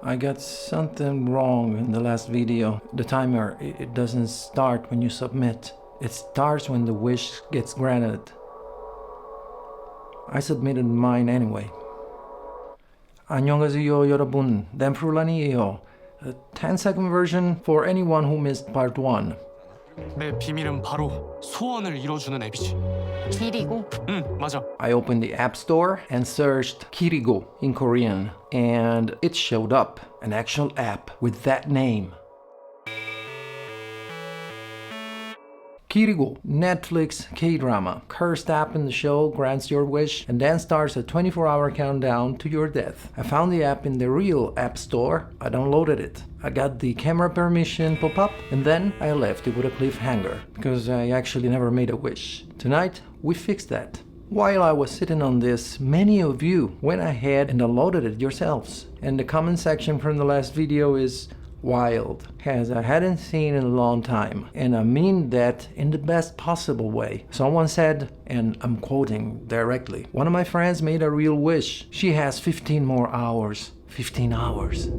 I got something wrong in the last video. The timer, it doesn't start when you submit. It starts when the wish gets granted. I submitted mine anyway. 안녕하세요 여러분, 댐프롤란이에요. A 10-second version for anyone who missed part 1. 내 비밀은 바로 소원을 이뤄주는 앱이지. 길이고? 응, 맞아. I opened the App Store and searched Kirigo in Korean, and it showed up, an actual app with that name. Kirigo, Netflix K-drama. Cursed app in the show grants your wish and then starts a 24-hour countdown to your death. I found the app in the real App Store. I downloaded it. I got the camera permission pop-up and then I left it with a cliffhanger because I actually never made a wish. Tonight, we fixed that. While I was sitting on this, many of you went ahead and downloaded it yourselves. And the comment section from the last video is wild, as I hadn't seen in a long time, and I mean that in the best possible way. Someone said, and I'm quoting directly, one of my friends made a real wish. She has 15 more hours. 15 hours.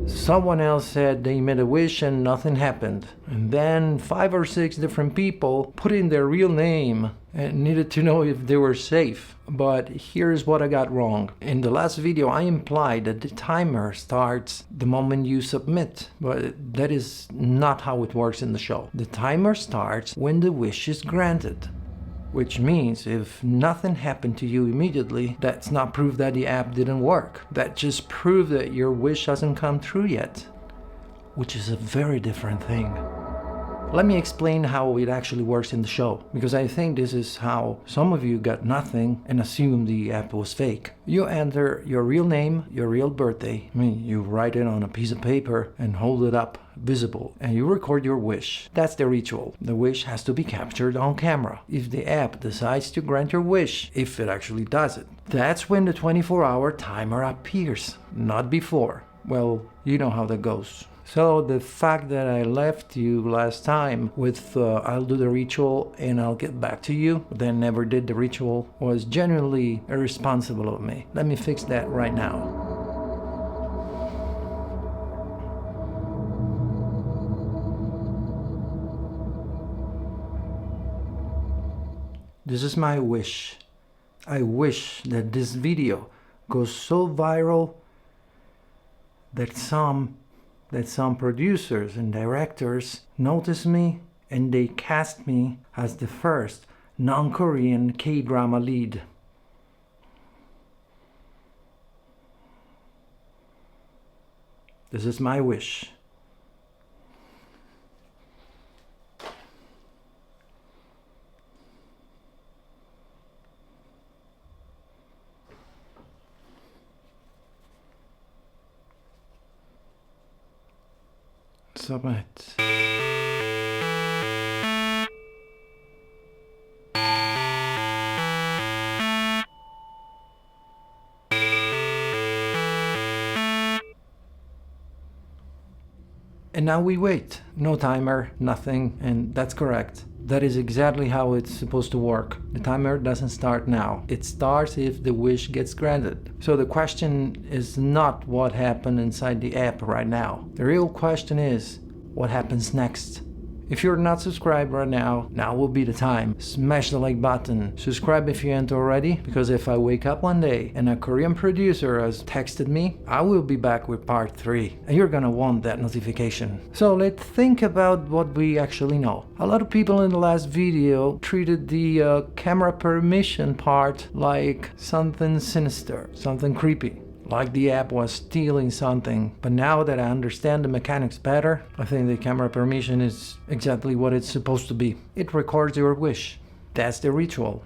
Someone else said they made a wish and nothing happened. And then 5 or 6 different people put in their real name and needed to know if they were safe. But here's what I got wrong. In the last video I implied that the timer starts the moment you submit, but that is not how it works in the show. The timer starts when the wish is granted. Which means if nothing happened to you immediately, that's not proof that the app didn't work. That just proves that your wish hasn't come true yet, which is a very different thing. Let me explain how it actually works in the show, because I think this is how some of you got nothing and assumed the app was fake. You enter your real name, your real birthday. You write it on a piece of paper and hold it up, visible, and you record your wish. That's the ritual. The wish has to be captured on camera. If the app decides to grant your wish, if it actually does it, that's when the 24-hour timer appears, not before. Well, you know how that goes. So the fact that I left you last time with I'll do the ritual and I'll get back to you, then never did the ritual, was genuinely irresponsible of me. Let me fix that right now. This is my wish. I wish that this video goes so viral that some producers and directors notice me and they cast me as the first non-Korean K-drama lead. This is my wish. Submit. And now we wait. No timer, nothing, and that's correct. That is exactly how it's supposed to work. The timer doesn't start now. It starts if the wish gets granted. So the question is not what happened inside the app right now. The real question is, what happens next? If you're not subscribed right now will be the time. Smash the like button. Subscribe if you ain't already, because if I wake up one day and a Korean producer has texted me, I will be back with part 3. And you're gonna want that notification. So let's think about what we actually know. A lot of people in the last video treated the camera permission part like something sinister, something creepy. Like the app was stealing something. But now that I understand the mechanics better, I think the camera permission is exactly what it's supposed to be. It records your wish. That's the ritual.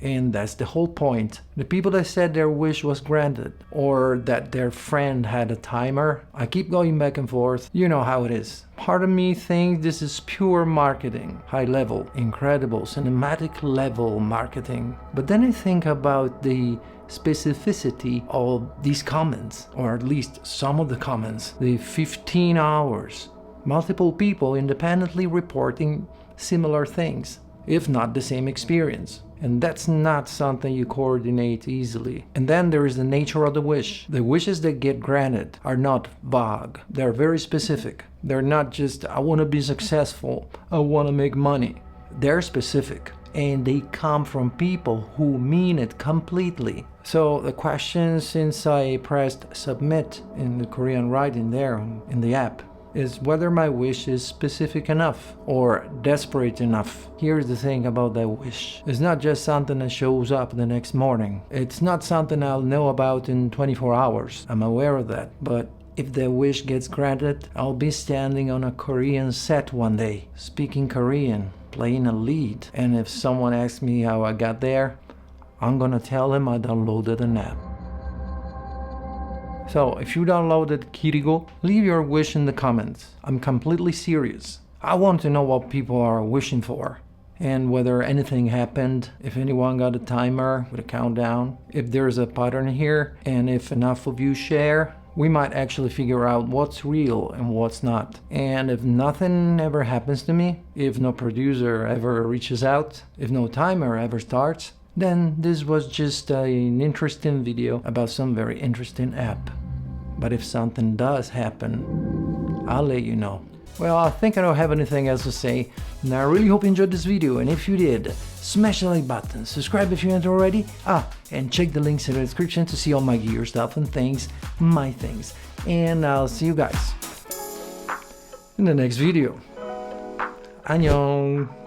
And that's the whole point. The people that said their wish was granted, or that their friend had a timer, I keep going back and forth. You know how it is. Part of me thinks this is pure marketing. High level, incredible, cinematic level marketing. But then I think about the specificity of these comments, or at least some of the comments. The 15 hours. Multiple people independently reporting similar things, if not the same experience. And that's not something you coordinate easily. And then there is the nature of the wish. The wishes that get granted are not vague. They're very specific. They're not just, I want to be successful, I want to make money. They're specific. And they come from people who mean it completely. So the question, since I pressed submit in the Korean writing there in the app, is whether my wish is specific enough or desperate enough. Here's the thing about that wish. It's not just something that shows up the next morning. It's not something I'll know about in 24 hours. I'm aware of that. But if the wish gets granted, I'll be standing on a Korean set one day, speaking Korean, playing a lead. And if someone asks me how I got there, I'm gonna tell them I downloaded an app. So if you downloaded Kirigo, leave your wish in the comments. I'm completely serious. I want to know what people are wishing for. And whether anything happened, if anyone got a timer with a countdown, if there's a pattern here, and if enough of you share, we might actually figure out what's real and what's not. And if nothing ever happens to me, if no producer ever reaches out, if no timer ever starts, then this was just an interesting video about some very interesting app. But if something does happen, I'll let you know. Well, I think I don't have anything else to say. And I really hope you enjoyed this video, and if you did, smash the like button, subscribe if you haven't already, and check the links in the description to see all my gear stuff and things, my things. And I'll see you guys in the next video. 안녕.